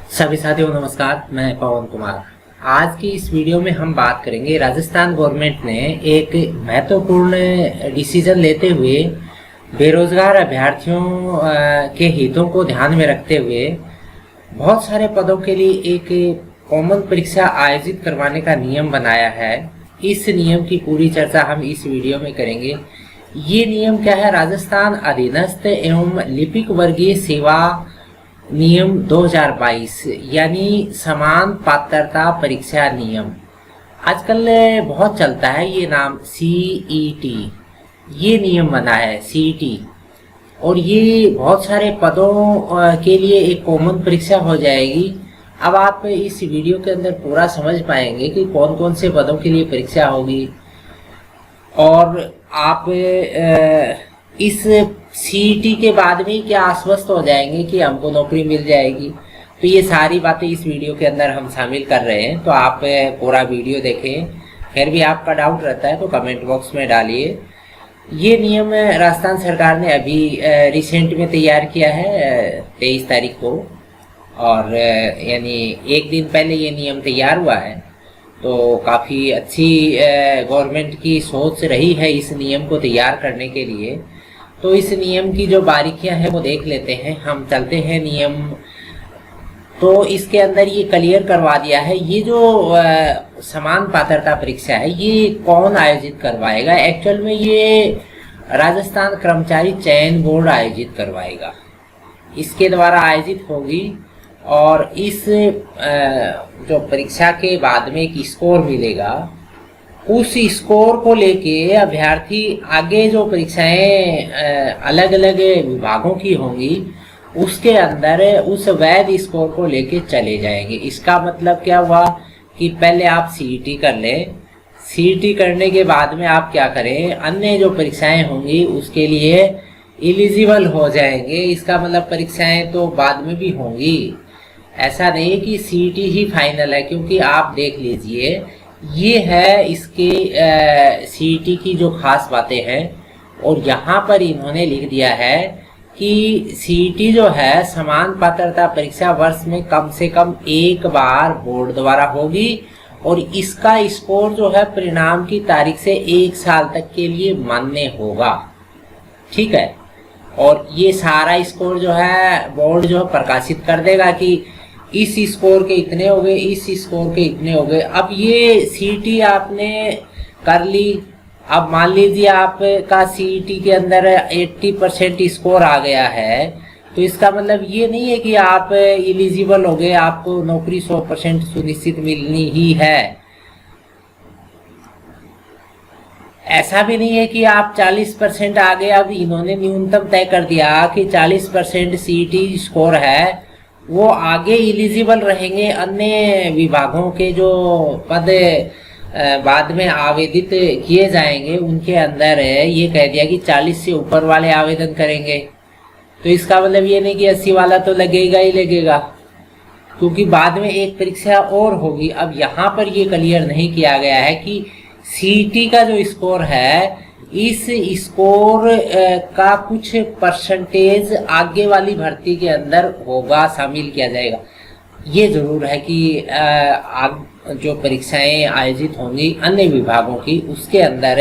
सभी साथियों नमस्कार, मैं पवन कुमार। आज की इस वीडियो में हम बात करेंगे राजस्थान गवर्नमेंट ने एक महत्वपूर्ण डिसीजन लेते हुए बेरोजगार अभ्यर्थियों के हितों को ध्यान में रखते हुए बहुत सारे पदों के लिए एक कॉमन परीक्षा आयोजित करवाने का नियम बनाया है। इस नियम की पूरी चर्चा हम इस वीडियो में करेंगे। ये नियम क्या है? राजस्थान अधीनस्थ एवं लिपिक वर्गीय सेवा नियम 2022 यानी समान पात्रता परीक्षा नियम। आजकल बहुत चलता है ये नाम सीईटी। ये नियम बना है सीईटी और ये बहुत सारे पदों के लिए एक कॉमन परीक्षा हो जाएगी। अब आप इस वीडियो के अंदर पूरा समझ पाएंगे कि कौन कौन से पदों के लिए परीक्षा होगी और आप इस सीईटी के बाद में क्या आश्वस्त हो जाएंगे कि हमको नौकरी मिल जाएगी। तो ये सारी बातें इस वीडियो के अंदर हम शामिल कर रहे हैं, तो आप पूरा वीडियो देखें। फिर भी आपका डाउट रहता है तो कमेंट बॉक्स में डालिए। ये नियम राजस्थान सरकार ने अभी रिसेंट में तैयार किया है 23 तारीख को, और यानी एक दिन पहले ये नियम तैयार हुआ है। तो काफ़ी अच्छी गवर्नमेंट की सोच रही है इस नियम को तैयार करने के लिए। तो इस नियम की जो बारीकियां हैं वो देख लेते हैं। हम चलते हैं नियम। तो इसके अंदर ये क्लियर करवा दिया है, ये जो समान पात्रता परीक्षा है ये कौन आयोजित करवाएगा। एक्चुअल में ये राजस्थान कर्मचारी चयन बोर्ड आयोजित करवाएगा, इसके द्वारा आयोजित होगी। और इस जो परीक्षा के बाद में एक स्कोर मिलेगा, उस स्कोर को लेके अभ्यर्थी आगे जो परीक्षाएं अलग अलग विभागों की होंगी उसके अंदर उस वैध स्कोर को लेके चले जाएंगे। इसका मतलब क्या हुआ कि पहले आप सीईटी कर लें, सीईटी करने के बाद में आप क्या करें, अन्य जो परीक्षाएं होंगी उसके लिए एलिजिबल हो जाएंगे। इसका मतलब परीक्षाएं तो बाद में भी होंगी, ऐसा नहीं है कि सीईटी ही फाइनल है। क्योंकि आप देख लीजिए, ये है इसके सीईटी की जो खास बातें हैं। और यहाँ पर इन्होंने लिख दिया है कि सीईटी जो है समान पात्रता परीक्षा वर्ष में कम से कम एक बार बोर्ड द्वारा होगी और इसका स्कोर जो है परिणाम की तारीख से 1 साल तक के लिए मान्य होगा। ठीक है, और ये सारा स्कोर जो है बोर्ड जो प्रकाशित कर देगा कि इस स्कोर के इतने हो गए, इस स्कोर के इतने हो गए। अब ये सीईटी आपने कर ली, अब मान लीजिए आपका सीईटी के अंदर 80% स्कोर आ गया है, तो इसका मतलब ये नहीं है कि आप एलिजिबल हो गए, आपको नौकरी 100% सुनिश्चित मिलनी ही है। ऐसा भी नहीं है कि आप 40% आ गए। अब इन्होंने न्यूनतम तय कर दिया कि 40% सीईटी स्कोर है, वो आगे एलिजिबल रहेंगे। अन्य विभागों के जो पद बाद में आवेदित किए जाएंगे उनके अंदर ये कह दिया कि 40 से ऊपर वाले आवेदन करेंगे। तो इसका मतलब ये नहीं कि 80 वाला तो लगेगा ही लगेगा, क्योंकि बाद में एक परीक्षा और होगी। अब यहाँ पर ये क्लियर नहीं किया गया है कि सीईटी का जो स्कोर है, इस स्कोर का कुछ परसेंटेज आगे वाली भर्ती के अंदर होगा, शामिल किया जाएगा। ये जरूर है कि जो परीक्षाएं आयोजित होंगी अन्य विभागों की, उसके अंदर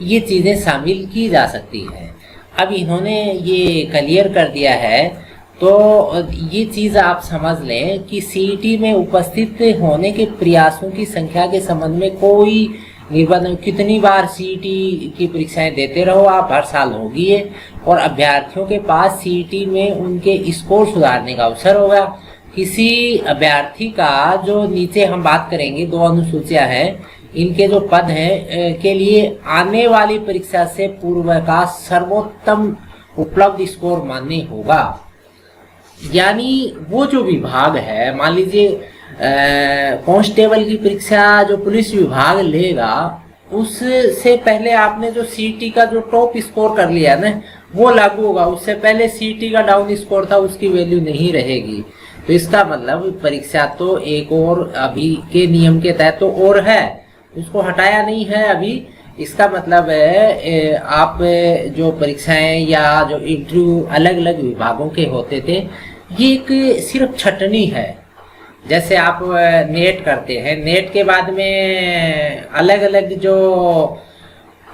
ये चीज़ें शामिल की जा सकती हैं। अब इन्होंने ये क्लियर कर दिया है, तो ये चीज़ आप समझ लें कि सीईटी में उपस्थित होने के प्रयासों की संख्या के संबंध में कोई निर्बंध। कितनी बार सीईटी की परीक्षाएं देते रहो आप, हर साल होगी ये। और अभ्यर्थियों के पास सीईटी में उनके स्कोर सुधारने का अवसर होगा। किसी अभ्यर्थी का जो नीचे हम बात करेंगे 2 अनुसूचियां हैं, इनके जो पद हैं के लिए आने वाली परीक्षा से पूर्व का सर्वोत्तम उपलब्ध स्कोर मान्य होगा। यानी वो जो विभाग है, मान लीजिए कांस्टेबल की परीक्षा जो पुलिस विभाग लेगा, उससे पहले आपने जो सीईटी का जो टॉप स्कोर कर लिया ना, वो लागू होगा। उससे पहले सीईटी का डाउन स्कोर था, उसकी वैल्यू नहीं रहेगी। तो इसका मतलब परीक्षा तो एक और अभी के नियम के तहत तो और है, उसको हटाया नहीं है अभी। इसका मतलब है आप जो परीक्षाएं या जो इंटरव्यू अलग अलग विभागों के होते थे, ये एक सिर्फ छटनी है। जैसे आप नेट करते हैं, नेट के बाद में अलग अलग जो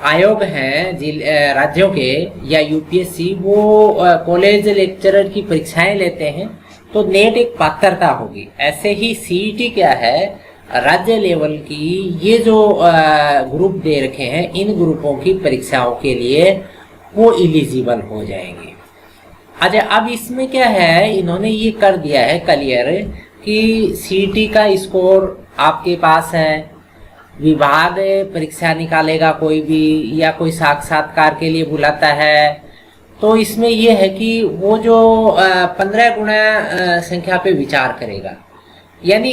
आयोग हैं राज्यों के या यूपीएससी, वो कॉलेज लेक्चरर की परीक्षाएं लेते हैं, तो नेट एक पात्रता होगी। ऐसे ही सीईटी क्या है, राज्य लेवल की ये जो ग्रुप दे रखे हैं, इन ग्रुपों की परीक्षाओं के लिए वो इलिजिबल हो जाएंगे। अच्छा, अब इसमें क्या है, इन्होंने ये कर दिया है क्लियर कि सीईटी का स्कोर आपके पास है, विभाग परीक्षा निकालेगा कोई भी, या कोई साक्षात्कार के लिए बुलाता है, तो इसमें यह है कि वो जो 15 गुना संख्या पे विचार करेगा। यानी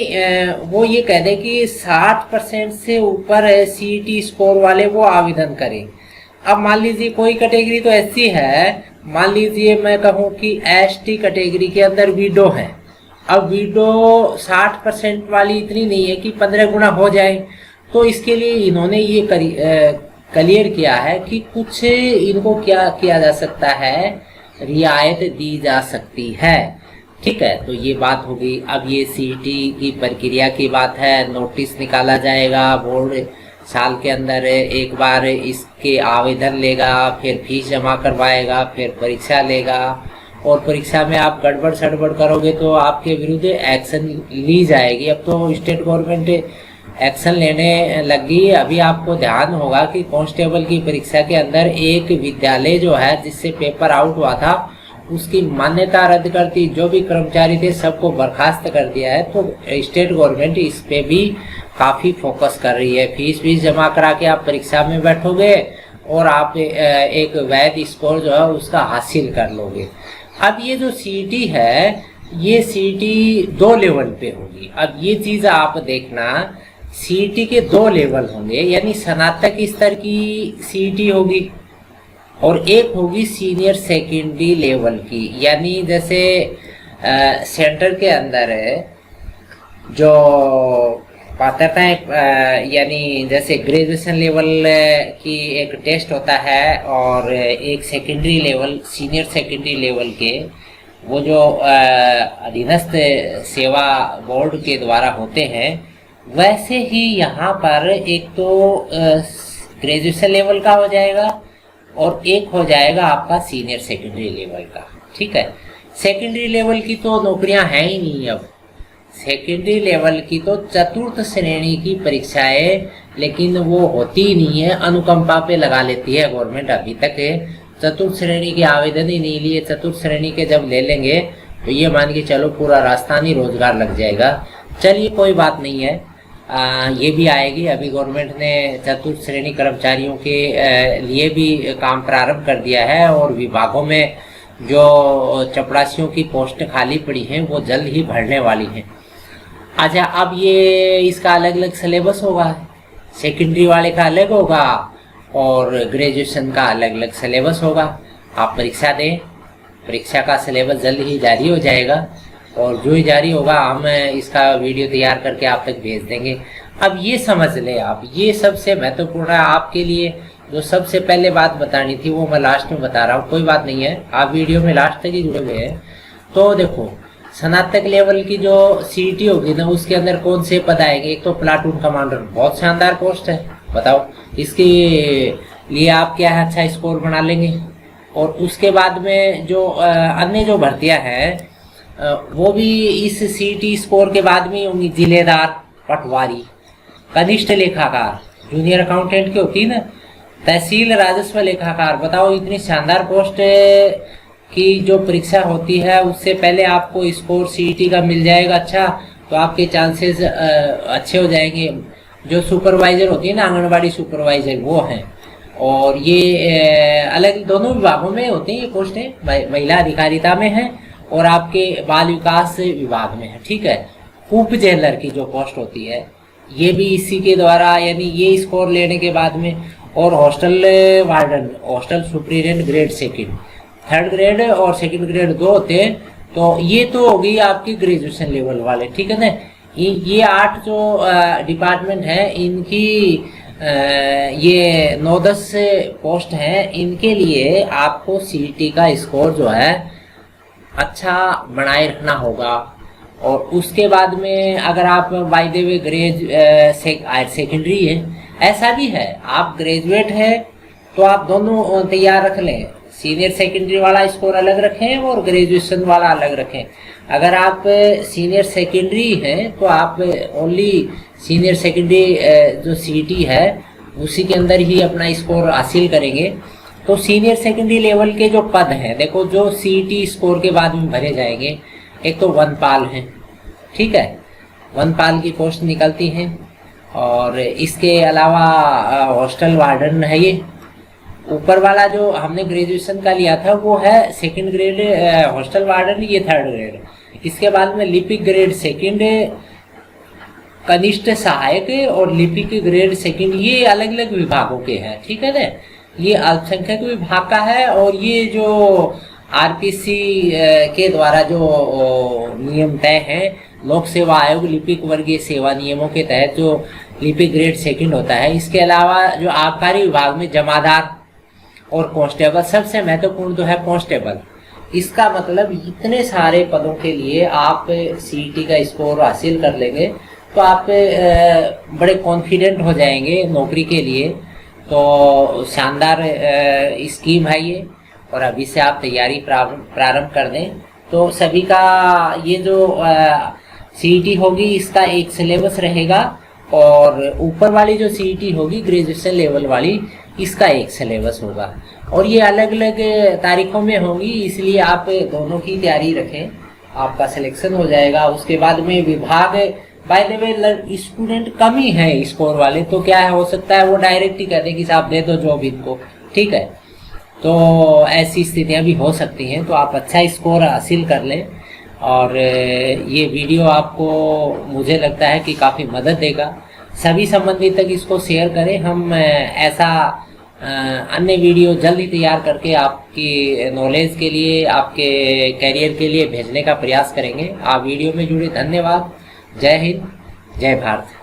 वो ये कह दे कि 60% से ऊपर सीईटी स्कोर वाले वो आवेदन करें। अब मान लीजिए कोई कैटेगरी तो ऐसी है, मान लीजिए मैं कहूँ कि एसटी कैटेगरी के अंदर विडो है। अब विडो 60% वाली इतनी नहीं है कि 15 गुना हो जाए, तो इसके लिए इन्होंने ये क्लियर किया है कि कुछ इनको क्या किया जा सकता है, रियायत दी जा सकती है। ठीक है, तो ये बात होगी। अब ये सीईटी की प्रक्रिया की बात है, नोटिस निकाला जाएगा, बोर्ड साल के अंदर एक बार इसके आवेदन लेगा, फिर फीस जमा करवाएगा, फिर परीक्षा लेगा, और परीक्षा में आप गड़बड़ सड़बड़ करोगे तो आपके विरुद्ध एक्शन ली जाएगी। अब तो स्टेट गवर्नमेंट एक्शन लेने लगी। अभी आपको ध्यान होगा कि कांस्टेबल की परीक्षा के अंदर एक विद्यालय जो है जिससे पेपर आउट हुआ था, उसकी मान्यता रद्द करती, जो भी कर्मचारी थे सबको बर्खास्त कर दिया है। तो स्टेट गवर्नमेंट इस पे भी काफ़ी फोकस कर रही है। फीस जमा करा के आप परीक्षा में बैठोगे और आप एक वैध स्कोर जो है उसका हासिल कर लोगे। अब ये जो सीईटी है, ये सीईटी 2 लेवल पे होगी। अब ये चीज़ आप देखना, सीईटी के 2 लेवल होंगे, यानी स्नातक स्तर की सीईटी होगी और एक होगी सीनियर सेकेंडरी लेवल की। यानी जैसे सेंटर के अंदर जो पात्रताएं, यानी जैसे ग्रेजुएशन लेवल की एक टेस्ट होता है और एक secondary level, senior secondary level के वो जो अधीनस्थ सेवा बोर्ड के द्वारा होते हैं, वैसे ही यहाँ पर एक तो ग्रेजुएशन लेवल का हो जाएगा और एक हो जाएगा आपका सीनियर सेकेंडरी लेवल का। ठीक है, सेकेंडरी लेवल की तो नौकरियां हैं ही नहीं। अब सेकेंडरी लेवल की तो चतुर्थ श्रेणी की परीक्षाएं, लेकिन वो होती ही नहीं है, अनुकंपा पे लगा लेती है गवर्नमेंट। अभी तक चतुर्थ श्रेणी के आवेदन ही नहीं लिए। चतुर्थ श्रेणी के जब ले लेंगे तो ये मान के चलो पूरा राजस्थान ही रोजगार लग जाएगा। चलिए कोई बात नहीं है, ये भी आएगी। अभी गवर्नमेंट ने चतुर्थ श्रेणी कर्मचारियों के लिए भी काम प्रारंभ कर दिया है और विभागों में जो चपरासियों की पोस्ट खाली पड़ी हैं वो जल्द ही भरने वाली हैं। अच्छा, अब ये इसका अलग अलग सिलेबस होगा, सेकेंडरी वाले का अलग होगा और ग्रेजुएशन का अलग अलग सिलेबस होगा। आप परीक्षा दें, परीक्षा का सिलेबस जल्द ही जारी हो जाएगा और जो ही जारी होगा हम इसका वीडियो तैयार करके आप तक भेज देंगे। अब ये समझ लें आप, ये सबसे महत्वपूर्ण है आपके लिए। जो सबसे पहले बात बतानी थी वो मैं लास्ट में बता रहा हूँ, कोई बात नहीं है, आप वीडियो में लास्ट तक ही जुड़े हुए हैं। तो देखो, स्नातक लेवल की जो सीईटी होगी ना, उसके अंदर कौन से पद आएंगे। एक तो प्लाटून कमांडर, बहुत शानदार पोस्ट है, बताओ इसके लिए आप क्या है, अच्छा स्कोर बना लेंगे। और उसके बाद में जो अन्य जो भर्तियां हैं वो भी इस सीईटी स्कोर के बाद में होंगी। जिलेदार, पटवारी, कनिष्ठ लेखाकार, जूनियर अकाउंटेंट की होती है ना, तहसील राजस्व लेखाकार। बताओ इतनी शानदार पोस्ट की जो परीक्षा होती है उससे पहले आपको स्कोर सीईटी का मिल जाएगा अच्छा, तो आपके चांसेस अच्छे हो जाएंगे। जो सुपरवाइजर होती है ना, आंगनबाड़ी सुपरवाइजर, वो हैं। और ये अलग दोनों विभागों में होती हैं ये पोस्टें, महिला अधिकारिता में है और आपके बाल विकास विभाग में है। ठीक है, उप जेलर की जो पोस्ट होती है ये भी इसी के द्वारा, यानी ये स्कोर लेने के बाद में। और hostel warden, hostel superintendent grade second, third grade और सेकंड ग्रेड 2 होते हैं। तो ये तो हो गई आपकी ग्रेजुएशन लेवल वाले। ठीक है ना, ये 8 जो डिपार्टमेंट है इनकी ये 9-10 पोस्ट हैं। इनके लिए आपको सीईटी का स्कोर जो है अच्छा बनाए रखना होगा। और उसके बाद में अगर आप बाय द वे सेकेंडरी है, ऐसा भी है आप ग्रेजुएट है तो आप दोनों तैयार रख लें, सीनियर सेकेंडरी वाला स्कोर अलग रखें और ग्रेजुएशन वाला अलग रखें। अगर आप सीनियर सेकेंडरी हैं तो आप ओनली सीनियर सेकेंडरी जो सीईटी है उसी के अंदर ही अपना स्कोर हासिल करेंगे। तो सीनियर सेकेंडरी लेवल के जो पद हैं, देखो जो सीईटी स्कोर के बाद में भरे जाएंगे, एक तो वनपाल हैं, ठीक है, वनपाल की पोस्ट निकलती हैं, और इसके अलावा हॉस्टल वार्डन है। ये ऊपर वाला जो हमने ग्रेजुएशन का लिया था वो है सेकंड ग्रेड हॉस्टल वार्डन, ये थर्ड ग्रेड। इसके बाद में लिपिक ग्रेड सेकंड, कनिष्ठ सहायक और लिपिक ग्रेड सेकंड, ये अलग अलग विभागों के हैं, ठीक है ना। ये अल्पसंख्यक विभाग का है, और ये जो आरपीसी के द्वारा जो नियम तय हैं, लोक सेवा आयोग लिपिक वर्गीय सेवा नियमों के तहत जो लिपिक ग्रेड सेकंड होता है। इसके अलावा जो आबकारी विभाग में जमादार और कांस्टेबल, सबसे महत्वपूर्ण तो है कांस्टेबल। इसका मतलब इतने सारे पदों के लिए आप सीईटी का स्कोर हासिल कर लेंगे तो आप बड़े कॉन्फिडेंट हो जाएंगे नौकरी के लिए। तो शानदार स्कीम है ये, और अभी से आप तैयारी प्रारंभ कर दें तो सभी का ये जो सीईटी होगी इसका एक सिलेबस रहेगा, और ऊपर वाली जो सीईटी होगी ग्रेजुएशन लेवल वाली, इसका एक सिलेबस होगा, और ये अलग अलग तारीखों में होंगी, इसलिए आप दोनों की तैयारी रखें, आपका सिलेक्शन हो जाएगा। उसके बाद में विभाग बाय द वे स्टूडेंट कम ही है स्कोर वाले, तो क्या है, हो सकता है वो डायरेक्ट ही कह दें कि साहब दे दो जॉब इनको, ठीक है। तो ऐसी स्थितियां भी हो सकती हैं, तो आप अच्छा स्कोर हासिल कर लें। और ये वीडियो आपको मुझे लगता है कि काफ़ी मदद देगा, सभी संबंधित तक इसको शेयर करें। हम ऐसा अन्य वीडियो जल्द ही तैयार करके आपकी नॉलेज के लिए, आपके करियर के लिए भेजने का प्रयास करेंगे। आप वीडियो में जुड़े धन्यवाद। जय हिंद, जय भारत।